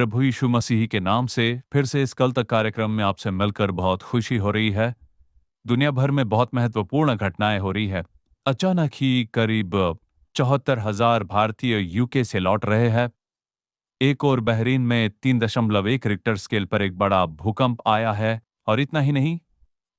प्रभु यीशु मसीह के नाम से फिर से इस कल तक कार्यक्रम में आपसे मिलकर बहुत खुशी हो रही है। दुनिया भर में बहुत महत्वपूर्ण घटनाएं हो रही है। अचानक ही करीब 74,000 भारतीय यूके से लौट रहे हैं। एक और बहरीन में 3.1 रिक्टर स्केल पर एक बड़ा भूकंप आया है। और इतना ही नहीं,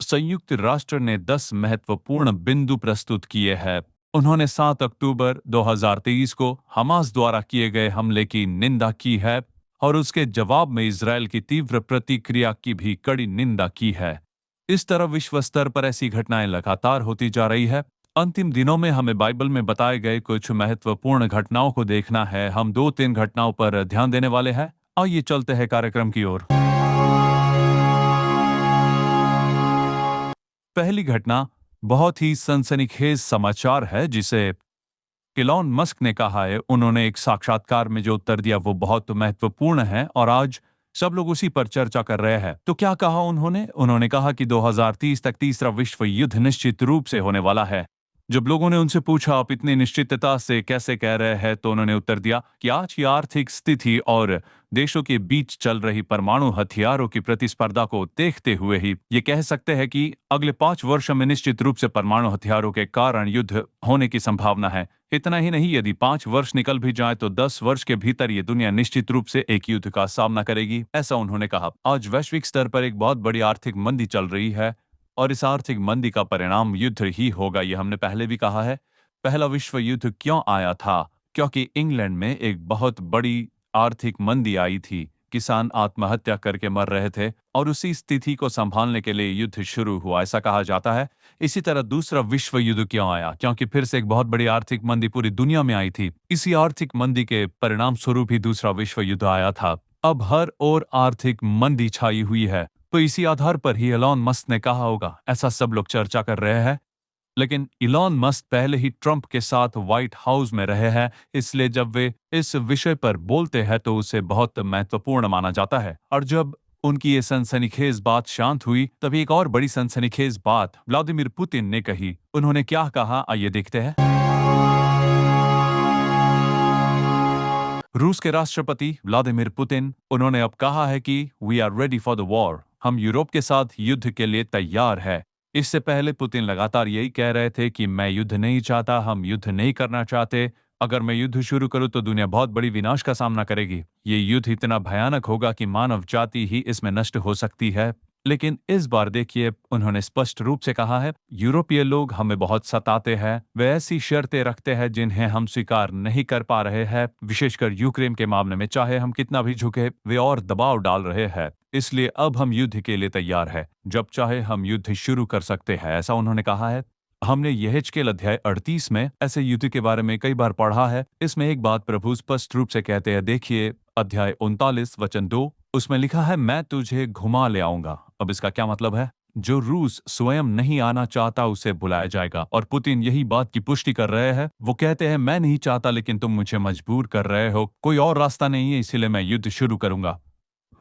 संयुक्त राष्ट्र ने 10 महत्वपूर्ण बिंदु प्रस्तुत किए हैं। उन्होंने 7 अक्टूबर 2023 को हमास द्वारा किए गए हमले की निंदा की है और उसके जवाब में इजरायल की तीव्र प्रतिक्रिया की भी कड़ी निंदा की है। इस तरह विश्व स्तर पर ऐसी घटनाएं लगातार होती जा रही है। अंतिम दिनों में हमें बाइबल में बताए गए कुछ महत्वपूर्ण घटनाओं को देखना है। हम 2-3 घटनाओं पर ध्यान देने वाले हैं। आइए चलते हैं कार्यक्रम की ओर। पहली घटना बहुत ही सनसनीखेज समाचार है जिसे इलॉन मस्क ने कहा है। उन्होंने एक साक्षात्कार में जो उत्तर दिया वो बहुत महत्वपूर्ण है और आज सब लोग उसी पर चर्चा कर रहे हैं। तो क्या कहा उन्होंने कहा कि 2030 तक तीसरा विश्व युद्ध निश्चित रूप से होने वाला है। जब लोगों ने उनसे पूछा आप इतनी निश्चितता से कैसे कह रहे हैं, तो उन्होंने उत्तर दिया कि आज की आर्थिक स्थिति और देशों के बीच चल रही परमाणु हथियारों की प्रतिस्पर्धा को देखते हुए ही ये कह सकते हैं कि अगले 5 वर्षों में निश्चित रूप से परमाणु हथियारों के कारण युद्ध होने की संभावना है। इतना ही नहीं, यदि 5 वर्ष निकल भी जाए तो 10 वर्ष के भीतर ये दुनिया निश्चित रूप से एक युद्ध का सामना करेगी, ऐसा उन्होंने कहा। आज वैश्विक स्तर पर एक बहुत बड़ी आर्थिक मंदी चल रही है और इस आर्थिक मंदी का परिणाम युद्ध ही होगा। ये हमने पहले भी कहा है। पहला विश्व युद्ध क्यों आया था? क्योंकि इंग्लैंड में एक बहुत बड़ी आर्थिक मंदी आई थी। किसान आत्महत्या करके मर रहे थे और उसी स्थिति को संभालने के लिए युद्ध शुरू हुआ, ऐसा कहा जाता है। इसी तरह दूसरा विश्व युद्ध क्यों आया? क्योंकि फिर से एक बहुत बड़ी आर्थिक मंदी पूरी दुनिया में आई थी। इसी आर्थिक मंदी के परिणाम स्वरूप ही दूसरा विश्व युद्ध आया था। अब हर ओर आर्थिक मंदी छाई हुई है, तो इसी आधार पर ही इलॉन मस्क ने कहा होगा, ऐसा सब लोग चर्चा कर रहे हैं। लेकिन इलॉन मस्क पहले ही ट्रंप के साथ व्हाइट हाउस में रहे हैं, इसलिए जब वे इस विषय पर बोलते हैं तो उसे बहुत महत्वपूर्ण माना जाता है। और जब उनकी ये सनसनीखेज बात शांत हुई, तभी एक और बड़ी सनसनीखेज बात व्लादिमीर पुतिन ने कही। उन्होंने क्या कहा, आइए देखते हैं। रूस के राष्ट्रपति व्लादिमीर पुतिन, उन्होंने अब कहा है कि we are ready for the war. हम यूरोप के साथ युद्ध के लिए तैयार है। इससे पहले पुतिन लगातार यही कह रहे थे कि मैं युद्ध नहीं चाहता, हम युद्ध नहीं करना चाहते। अगर मैं युद्ध शुरू करूं तो दुनिया बहुत बड़ी विनाश का सामना करेगी। ये युद्ध इतना भयानक होगा कि मानव जाति ही इसमें नष्ट हो सकती है। लेकिन इस बार देखिए, उन्होंने स्पष्ट रूप से कहा है, यूरोपीय लोग हमें बहुत सताते हैं। वे ऐसी शर्तें रखते हैं जिन्हें हम स्वीकार नहीं कर पा रहे हैं। विशेषकर यूक्रेन के मामले में चाहे हम कितना भी झुके, वे और दबाव डाल रहे हैं। इसलिए अब हम युद्ध के लिए तैयार हैं। जब चाहे हम युद्ध शुरू कर सकते हैं, ऐसा उन्होंने कहा है। हमने यहेजकेल अध्याय 38 में ऐसे युद्ध के बारे में कई बार पढ़ा है। इसमें एक बात प्रभु स्पष्ट रूप से कहते हैं। देखिए अध्याय 39 वचन 2, उसमें लिखा है, मैं तुझे घुमा ले आऊंगा। अब इसका क्या मतलब है? जो रूस स्वयं नहीं आना चाहता उसे बुलाया जाएगा। और पुतिन यही बात की पुष्टि कर रहे हैं। वो कहते हैं, मैं नहीं चाहता लेकिन तुम मुझे मजबूर कर रहे हो, कोई और रास्ता नहीं है, इसीलिए मैं युद्ध शुरू करूंगा।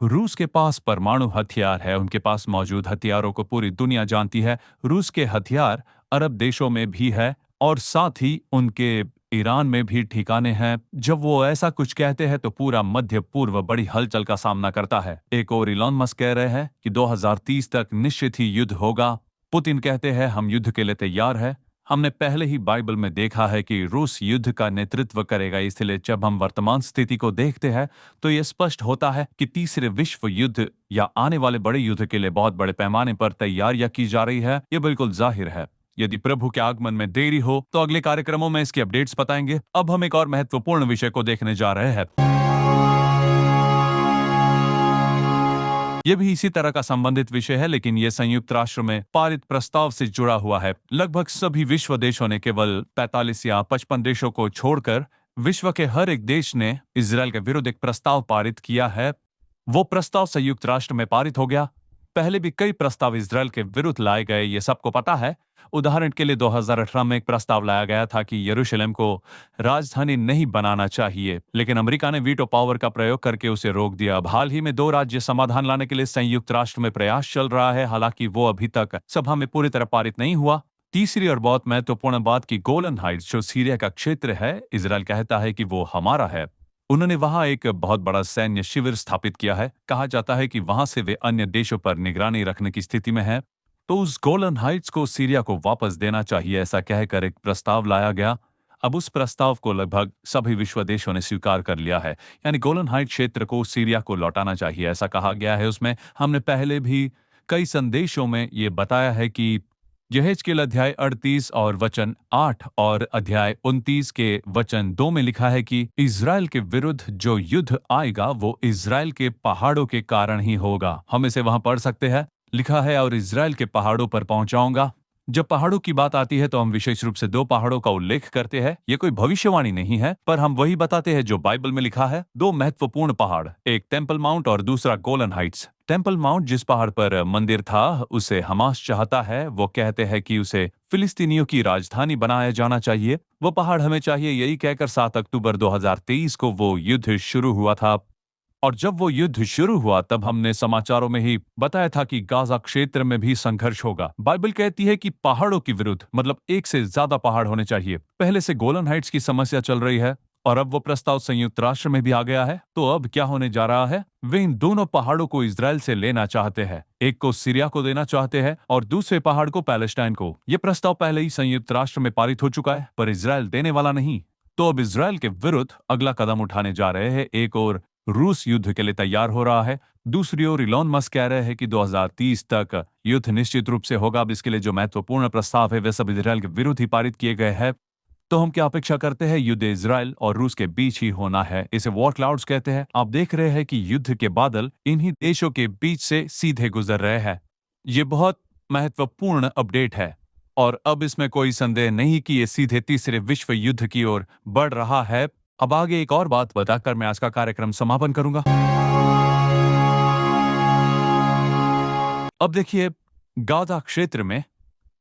रूस के पास परमाणु हथियार है, उनके पास मौजूद हथियारों को पूरी दुनिया जानती है। रूस के हथियार अरब देशों में भी है और साथ ही उनके ईरान में भी ठिकाने हैं। जब वो ऐसा कुछ कहते हैं तो पूरा मध्य पूर्व बड़ी हलचल का सामना करता है। एक और इलॉन मस्क कह रहे हैं कि 2030 तक निश्चित ही युद्ध होगा। पुतिन कहते हैं, हम युद्ध के लिए तैयार है। हमने पहले ही बाइबल में देखा है कि रूस युद्ध का नेतृत्व करेगा। इसलिए जब हम वर्तमान स्थिति को देखते हैं तो यह स्पष्ट होता है कि तीसरे विश्व युद्ध या आने वाले बड़े युद्ध के लिए बहुत बड़े पैमाने पर तैयारियां की जा रही है। यह बिल्कुल जाहिर है। यदि प्रभु के आगमन में देरी हो तो अगले कार्यक्रमों में इसकी अपडेट्स बताएंगे। अब हम एक और महत्वपूर्ण विषय को देखने जा रहे हैं। यह भी इसी तरह का संबंधित विषय है, लेकिन यह संयुक्त राष्ट्र में पारित प्रस्ताव से जुड़ा हुआ है। लगभग सभी विश्व देशों ने, केवल 45 या 55 देशों को छोड़कर विश्व के हर एक देश ने इजरायल के विरुद्ध एक प्रस्ताव पारित किया है। वो प्रस्ताव संयुक्त राष्ट्र में पारित हो गया। पहले भी कई प्रस्ताव इजरायल के विरुद्ध लाए गए, ये सबको पता है। उदाहरण के लिए 2018 में एक प्रस्ताव लाया गया था कि यरूशलेम को राजधानी नहीं बनाना चाहिए, लेकिन अमेरिका ने वीटो पावर का प्रयोग करके उसे रोक दिया। अब हाल ही में 2 राज्य समाधान लाने के लिए संयुक्त राष्ट्र में प्रयास चल रहा है, हालांकि वो अभी तक सभा में पूरी तरह पारित नहीं हुआ। तीसरी और बहुत महत्वपूर्ण बात की गोलन हाइट्स जो सीरिया का क्षेत्र है, इजरायल कहता है कि वो हमारा है। उन्होंने वहां एक बहुत बड़ा सैन्य शिविर स्थापित किया है। कहा जाता है कि वहां से वे अन्य देशों पर निगरानी रखने की स्थिति में है। तो उस गोलन हाइट्स को सीरिया को वापस देना चाहिए, ऐसा कहकर एक प्रस्ताव लाया गया। अब उस प्रस्ताव को लगभग सभी विश्व देशों ने स्वीकार कर लिया है, यानी गोलन हाइट क्षेत्र को सीरिया को लौटाना चाहिए, ऐसा कहा गया है उसमें। हमने पहले भी कई संदेशों में ये बताया है कि यहेजकेल अध्याय 38 और वचन 8 और अध्याय 29 के वचन 2 में लिखा है कि इज़राइल के विरुद्ध जो युद्ध आएगा वो इज़राइल के पहाड़ों के कारण ही होगा। हम इसे वहां पढ़ सकते हैं। लिखा है, और इज़राइल के पहाड़ों पर पहुंचाऊंगा। जब पहाड़ों की बात आती है तो हम विशेष रूप से दो पहाड़ों का उल्लेख करते हैं। ये कोई भविष्यवाणी नहीं है, पर हम वही बताते हैं जो बाइबल में लिखा है। दो महत्वपूर्ण पहाड़, एक टेम्पल माउंट और दूसरा गोलन हाइट्स। टेम्पल माउंट जिस पहाड़ पर मंदिर था उसे हमास चाहता है। वो कहते हैं कि उसे फिलिस्तीनियों की राजधानी बनाया जाना चाहिए। वो पहाड़ हमें चाहिए, यही कहकर 7 अक्टूबर 2023 को वो युद्ध शुरू हुआ था। और जब वो युद्ध शुरू हुआ तब हमने समाचारों में ही बताया था कि गाजा क्षेत्र में भी संघर्ष होगा। बाइबल कहती है कि पहाड़ों के विरुद्ध, मतलब एक से ज्यादा पहाड़ होने चाहिए। पहले से गोलन हाइट्स की समस्या चल रही है और अब वो प्रस्ताव संयुक्त राष्ट्र में भी आ गया है। तो अब क्या होने जा रहा है? वे इन दोनों पहाड़ों को इजराइल से लेना चाहते हैं। एक को सीरिया को देना चाहते हैं और दूसरे पहाड़ को पैलेस्टाइन को। ये प्रस्ताव पहले ही संयुक्त राष्ट्र में पारित हो चुका है, पर इजराइल देने वाला नहीं। तो अब इजराइल के विरुद्ध अगला कदम उठाने जा रहे हैं। एक और रूस युद्ध के लिए तैयार हो रहा है, दूसरी ओर इलॉन मस्क कह रहे हैं कि 2030 तक युद्ध निश्चित रूप से होगा। अब इसके लिए जो महत्वपूर्ण प्रस्ताव है वे सब इजराइल के विरुद्ध ही पारित किए गए हैं। तो हम क्या अपेक्षा करते हैं? युद्ध इजराइल और रूस के बीच ही होना है। इसे वॉर क्लाउड्स कहते हैं। आप देख रहे हैं कि युद्ध के बादल इन्हीं देशों के बीच से सीधे गुजर रहे हैं। ये बहुत महत्वपूर्ण अपडेट है और अब इसमें कोई संदेह नहीं कि ये सीधे तीसरे विश्व युद्ध की ओर बढ़ रहा है। अब आगे एक और बात बताकर मैं आज का कार्यक्रम समापन करूंगा। अब देखिए, गाजा क्षेत्र में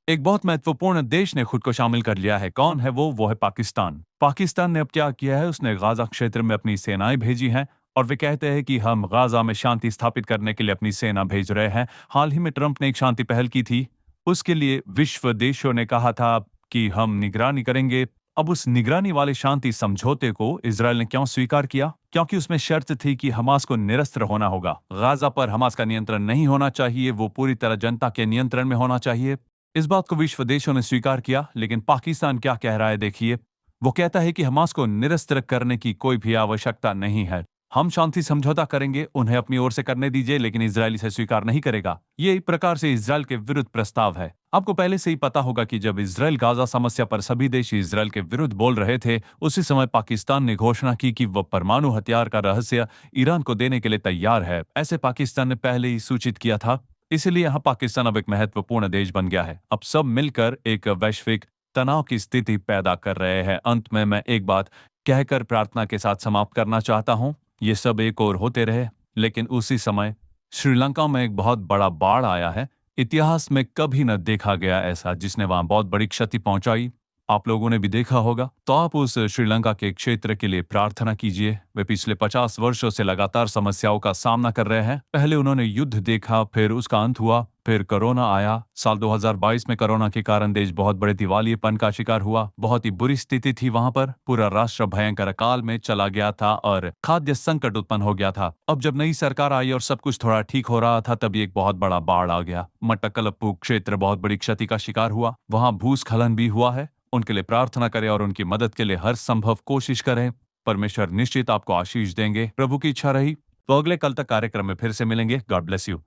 एक बहुत महत्वपूर्ण देश ने खुद को शामिल कर लिया है। कौन है वो? वो है पाकिस्तान। पाकिस्तान ने अब क्या किया है? उसने गाजा क्षेत्र में अपनी सेनाएं भेजी हैं और वे कहते हैं कि हम गाजा में शांति स्थापित करने के लिए अपनी सेना भेज रहे हैं। हाल ही में ट्रंप ने एक शांति पहल की थी, उसके लिए विश्व देशों ने कहा था कि हम निगरानी करेंगे। अब उस निगरानी वाले शांति समझौते को इजराइल ने क्यों स्वीकार किया? क्योंकि उसमें शर्त थी कि हमास को निरस्त्र होना होगा। गाजा पर हमास का नियंत्रण नहीं होना चाहिए, वो पूरी तरह जनता के नियंत्रण में होना चाहिए। इस बात को विश्व देशों ने स्वीकार किया, लेकिन पाकिस्तान क्या कह रहा है देखिए। वो कहता है कि हमास को निरस्त्र करने की कोई भी आवश्यकता नहीं है। हम शांति समझौता करेंगे, उन्हें अपनी ओर से करने दीजिए, लेकिन इजराइल इसे स्वीकार नहीं करेगा। ये एक प्रकार से इजराइल के विरुद्ध प्रस्ताव है। आपको पहले से ही पता होगा कि जब इजराइल गाजा समस्या पर सभी देश इजराइल के विरुद्ध बोल रहे थे, उसी समय पाकिस्तान ने घोषणा की कि वह परमाणु हथियार का रहस्य ईरान को देने के लिए तैयार है। ऐसे पाकिस्तान ने पहले ही सूचित किया था। इसलिए यहाँ पाकिस्तान अब एक महत्वपूर्ण देश बन गया है। अब सब मिलकर एक वैश्विक तनाव की स्थिति पैदा कर रहे हैं। अंत में मैं एक बात कहकर प्रार्थना के साथ समाप्त करना चाहता हूँ। ये सब एक और होते रहे, लेकिन उसी समय श्रीलंका में एक बहुत बड़ा बाढ़ आया है। इतिहास में कभी न देखा गया ऐसा, जिसने वहां बहुत बड़ी क्षति पहुंचाई। आप लोगों ने भी देखा होगा। तो आप उस श्रीलंका के क्षेत्र के लिए प्रार्थना कीजिए। वे पिछले 50 वर्षों से लगातार समस्याओं का सामना कर रहे हैं। पहले उन्होंने युद्ध देखा, फिर उसका अंत हुआ, फिर कोरोना आया। साल 2022 में कोरोना के कारण देश बहुत बड़े दिवालियेपन का शिकार हुआ। बहुत ही बुरी स्थिति थी वहां पर। पूरा राष्ट्र भयंकर अकाल में चला गया था और खाद्य संकट उत्पन्न हो गया था। अब जब नई सरकार आई और सब कुछ थोड़ा ठीक हो रहा था, तभी एक बहुत बड़ा बाढ़ आ गया। मट्टक्कलप्पू क्षेत्र बहुत बड़ी क्षति का शिकार हुआ। वहां भूस्खलन भी हुआ है। उनके लिए प्रार्थना करें और उनकी मदद के लिए हर संभव कोशिश करें। परमेश्वर निश्चित आपको आशीष देंगे। प्रभु की इच्छा रही तो अगले कल तक कार्यक्रम में फिर से मिलेंगे। God bless you.